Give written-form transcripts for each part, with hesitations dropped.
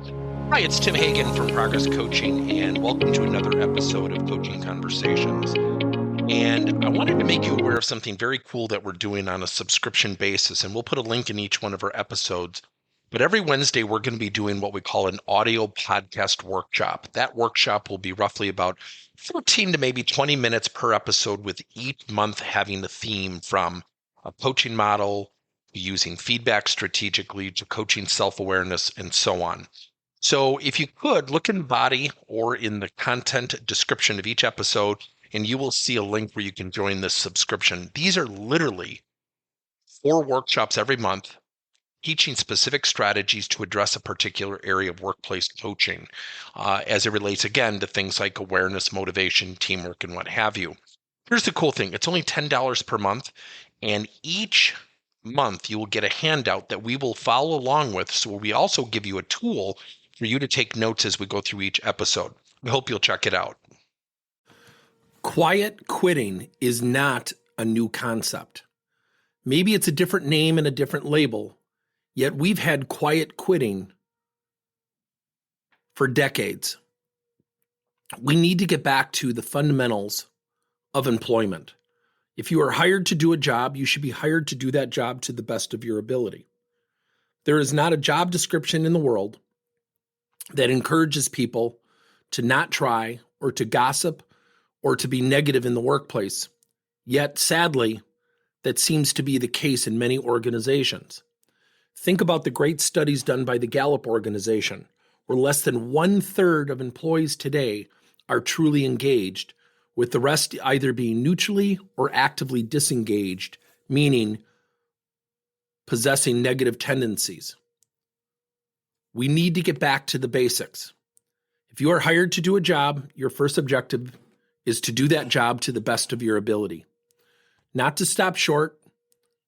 Hi, it's Tim Hagen from Progress Coaching, and welcome to another episode of Coaching Conversations. And I wanted to make you aware of something very cool that we're doing on a subscription basis, and we'll put a link in each one of our episodes. But every Wednesday, we're going to be doing what we call an audio podcast workshop. That workshop will be roughly about 14 to maybe 20 minutes per episode, with each month having a theme from a coaching model, using feedback strategically, to coaching self-awareness, and so on. So if you could, look in the body or in the content description of each episode, and you will see a link where you can join this subscription. These are literally 4 workshops every month, teaching specific strategies to address a particular area of workplace coaching, as it relates, again, to things like awareness, motivation, teamwork, and what have you. Here's the cool thing. It's only $10 per month, and each month you will get a handout that we will follow along with. So we also give you a tool for you to take notes as we go through each episode. We hope you'll check it out. Quiet quitting is not a new concept. Maybe it's a different name and a different label, yet we've had quiet quitting for decades. We need to get back to the fundamentals of employment. If you are hired to do a job, you should be hired to do that job to the best of your ability. There is not a job description in the world that encourages people to not try or to gossip or to be negative in the workplace. Yet, sadly, that seems to be the case in many organizations. Think about the great studies done by the Gallup organization, where less than 1/3 of employees today are truly engaged, with the rest either being neutrally or actively disengaged, meaning possessing negative tendencies. We need to get back to the basics. If you are hired to do a job, your first objective is to do that job to the best of your ability. Not to stop short,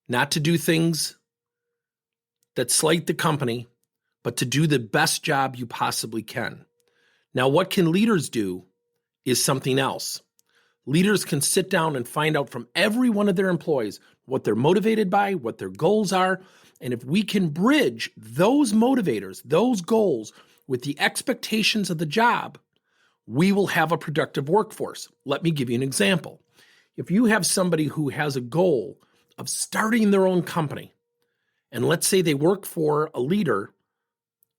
not to do things that slight the company, but to do the best job you possibly can. Now, what can leaders do is something else. Leaders can sit down and find out from every one of their employees what they're motivated by, what their goals are. And if we can bridge those motivators, those goals, with the expectations of the job, we will have a productive workforce. Let me give you an example. If you have somebody who has a goal of starting their own company, and let's say they work for a leader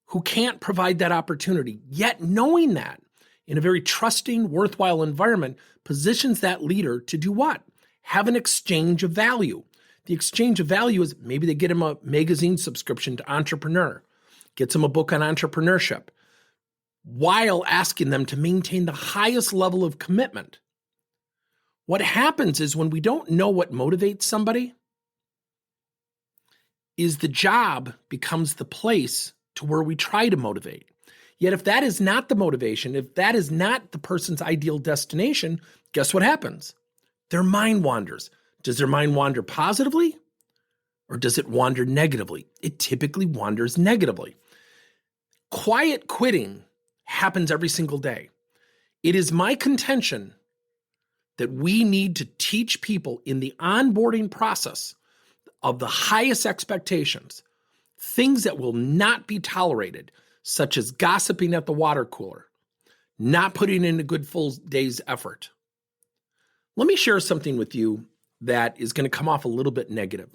who can't provide that opportunity, yet knowing that in a very trusting, worthwhile environment positions that leader to do what? Have an exchange of value. The exchange of value is maybe they get him a magazine subscription to Entrepreneur, gets him a book on entrepreneurship, while asking them to maintain the highest level of commitment. What happens is when we don't know what motivates somebody, is the job becomes the place to where we try to motivate. Yet if that is not the motivation, if that is not the person's ideal destination, guess what happens? Their mind wanders. Does their mind wander positively or does it wander negatively? It typically wanders negatively. Quiet quitting happens every single day. It is my contention that we need to teach people in the onboarding process of the highest expectations, things that will not be tolerated, such as gossiping at the water cooler, not putting in a good full day's effort. Let me share something with you that is going to come off a little bit negative.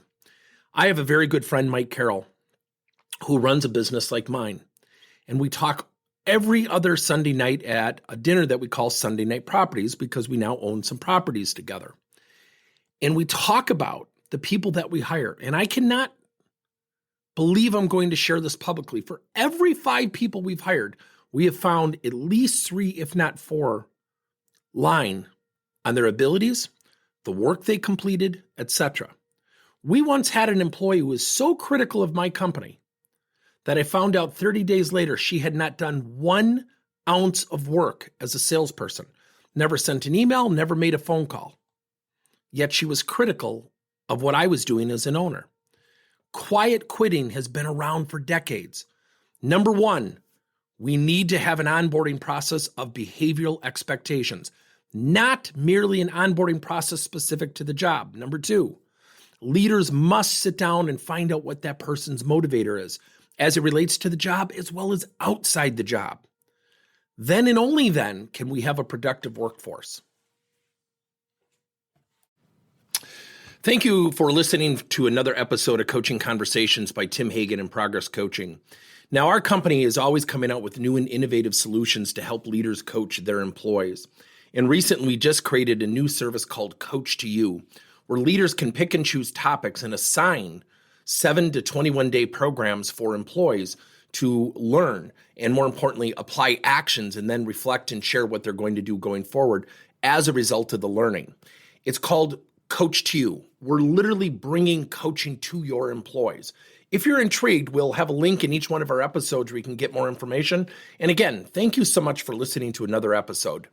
I have a very good friend, Mike Carroll, who runs a business like mine. And we talk every other Sunday night at a dinner that we call Sunday Night Properties, because we now own some properties together. And we talk about the people that we hire. And I cannot believe I'm going to share this publicly. For every 5 people we've hired, we have found at least 3, if not 4, line on their abilities, the work they completed, etc. We once had an employee who was so critical of my company that I found out 30 days later she had not done 1 ounce of work as a salesperson, never sent an email, never made a phone call. Yet she was critical of what I was doing as an owner. Quiet quitting has been around for decades. Number 1, we need to have an onboarding process of behavioral expectations, not merely an onboarding process specific to the job. Number 2, leaders must sit down and find out what that person's motivator is. as it relates to the job as well as outside the job. Then and only then can we have a productive workforce. Thank you for listening to another episode of Coaching Conversations by Tim Hagen and Progress Coaching. Now, our company is always coming out with new and innovative solutions to help leaders coach their employees. And recently, we just created a new service called Coach to You, where leaders can pick and choose topics and assign 7 to 21-day programs for employees to learn and, more importantly, apply actions and then reflect and share what they're going to do going forward as a result of the learning. It's called Coach to You. We're literally bringing coaching to your employees. If you're intrigued, we'll have a link in each one of our episodes where you can get more information. And again, thank you so much for listening to another episode.